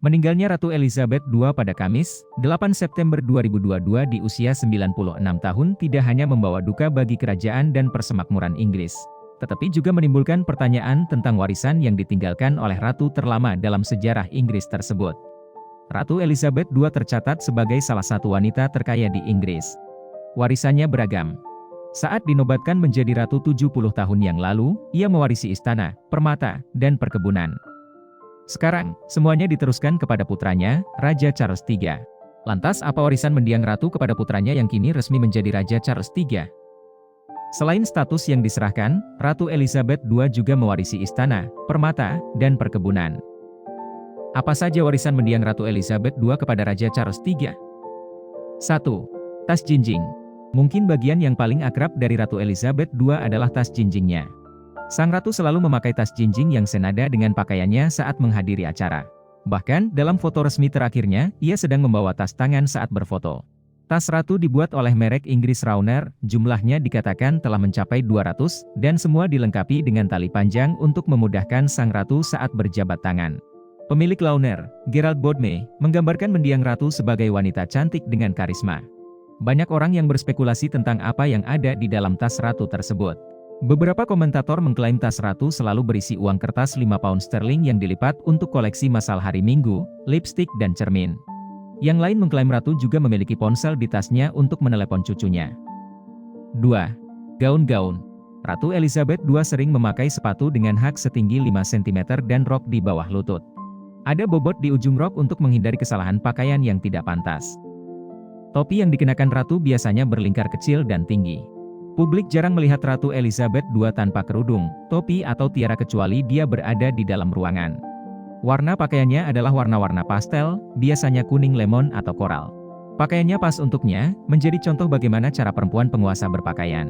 Meninggalnya Ratu Elizabeth II pada Kamis, 8 September 2022 di usia 96 tahun tidak hanya membawa duka bagi kerajaan dan persemakmuran Inggris, tetapi juga menimbulkan pertanyaan tentang warisan yang ditinggalkan oleh ratu terlama dalam sejarah Inggris tersebut. Ratu Elizabeth II tercatat sebagai salah satu wanita terkaya di Inggris. Warisannya beragam. Saat dinobatkan menjadi ratu 70 tahun yang lalu, ia mewarisi istana, permata, dan perkebunan. Sekarang, semuanya diteruskan kepada putranya, Raja Charles III. Lantas apa warisan mendiang ratu kepada putranya yang kini resmi menjadi Raja Charles III? Selain status yang diserahkan, Ratu Elizabeth II juga mewarisi istana, permata, dan perkebunan. Apa saja warisan mendiang Ratu Elizabeth II kepada Raja Charles III? 1. Tas jinjing. Mungkin bagian yang paling akrab dari Ratu Elizabeth II adalah tas jinjingnya. Sang ratu selalu memakai tas jinjing yang senada dengan pakaiannya saat menghadiri acara. Bahkan, dalam foto resmi terakhirnya, ia sedang membawa tas tangan saat berfoto. Tas ratu dibuat oleh merek Inggris Rauner, jumlahnya dikatakan telah mencapai 200, dan semua dilengkapi dengan tali panjang untuk memudahkan sang ratu saat berjabat tangan. Pemilik Rauner, Gerald Bodme, menggambarkan mendiang ratu sebagai wanita cantik dengan karisma. Banyak orang yang berspekulasi tentang apa yang ada di dalam tas ratu tersebut. Beberapa komentator mengklaim tas ratu selalu berisi uang kertas 5 pound sterling yang dilipat untuk koleksi masal hari Minggu, lipstik dan cermin. Yang lain mengklaim ratu juga memiliki ponsel di tasnya untuk menelepon cucunya. 2. Gaun-gaun. Ratu Elizabeth II sering memakai sepatu dengan hak setinggi 5 cm dan rok di bawah lutut. Ada bobot di ujung rok untuk menghindari kesalahan pakaian yang tidak pantas. Topi yang dikenakan ratu biasanya berlingkar kecil dan tinggi. Publik jarang melihat Ratu Elizabeth II tanpa kerudung, topi atau tiara kecuali dia berada di dalam ruangan. Warna pakaiannya adalah warna-warna pastel, biasanya kuning lemon atau koral. Pakaiannya pas untuknya, menjadi contoh bagaimana cara perempuan penguasa berpakaian.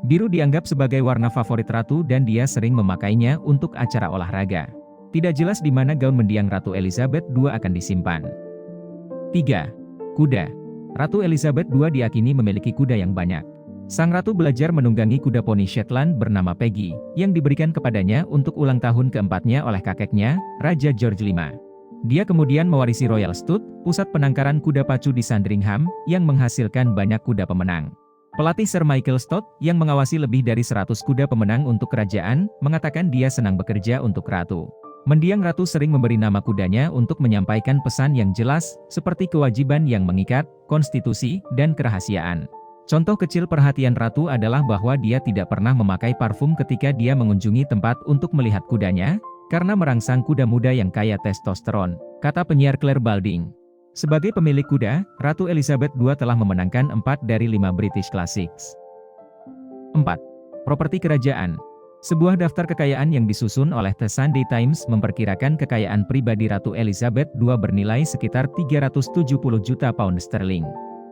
Biru dianggap sebagai warna favorit ratu dan dia sering memakainya untuk acara olahraga. Tidak jelas di mana gaun mendiang Ratu Elizabeth II akan disimpan. 3. Kuda. Ratu Elizabeth II diakini memiliki kuda yang banyak. Sang ratu belajar menunggangi kuda poni Shetland bernama Peggy, yang diberikan kepadanya untuk ulang tahun keempatnya oleh kakeknya, Raja George V. Dia kemudian mewarisi Royal Stud, pusat penangkaran kuda pacu di Sandringham, yang menghasilkan banyak kuda pemenang. Pelatih Sir Michael Stott, yang mengawasi lebih dari 100 kuda pemenang untuk kerajaan, mengatakan dia senang bekerja untuk ratu. Mendiang ratu sering memberi nama kudanya untuk menyampaikan pesan yang jelas, seperti kewajiban yang mengikat, konstitusi, dan kerahasiaan. Contoh kecil perhatian ratu adalah bahwa dia tidak pernah memakai parfum ketika dia mengunjungi tempat untuk melihat kudanya, karena merangsang kuda muda yang kaya testosteron, kata penyiar Claire Balding. Sebagai pemilik kuda, Ratu Elizabeth II telah memenangkan 4 dari 5 British Classics. 4. Properti kerajaan. Sebuah daftar kekayaan yang disusun oleh The Sunday Times memperkirakan kekayaan pribadi Ratu Elizabeth II bernilai sekitar 370 juta pound sterling.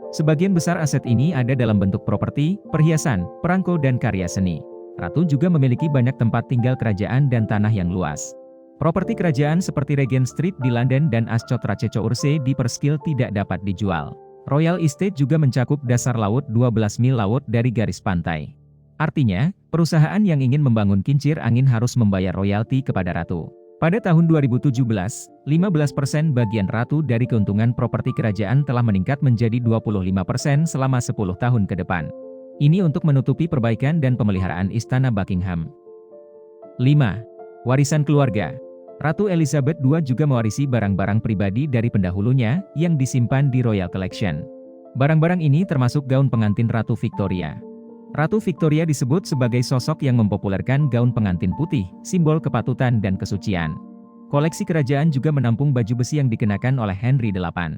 Sebagian besar aset ini ada dalam bentuk properti, perhiasan, perangko dan karya seni. Ratu juga memiliki banyak tempat tinggal kerajaan dan tanah yang luas. Properti kerajaan seperti Regent Street di London dan Ascot Racecourse di Perskill tidak dapat dijual. Royal Estate juga mencakup dasar laut 12 mil laut dari garis pantai. Artinya, perusahaan yang ingin membangun kincir angin harus membayar royalti kepada ratu. Pada tahun 2017, 15% bagian ratu dari keuntungan properti kerajaan telah meningkat menjadi 25% selama 10 tahun ke depan. Ini untuk menutupi perbaikan dan pemeliharaan istana Buckingham. 5. Warisan keluarga. Ratu Elizabeth II juga mewarisi barang-barang pribadi dari pendahulunya, yang disimpan di Royal Collection. Barang-barang ini termasuk gaun pengantin Ratu Victoria. Ratu Victoria disebut sebagai sosok yang mempopulerkan gaun pengantin putih, simbol kepatutan dan kesucian. Koleksi kerajaan juga menampung baju besi yang dikenakan oleh Henry VIII.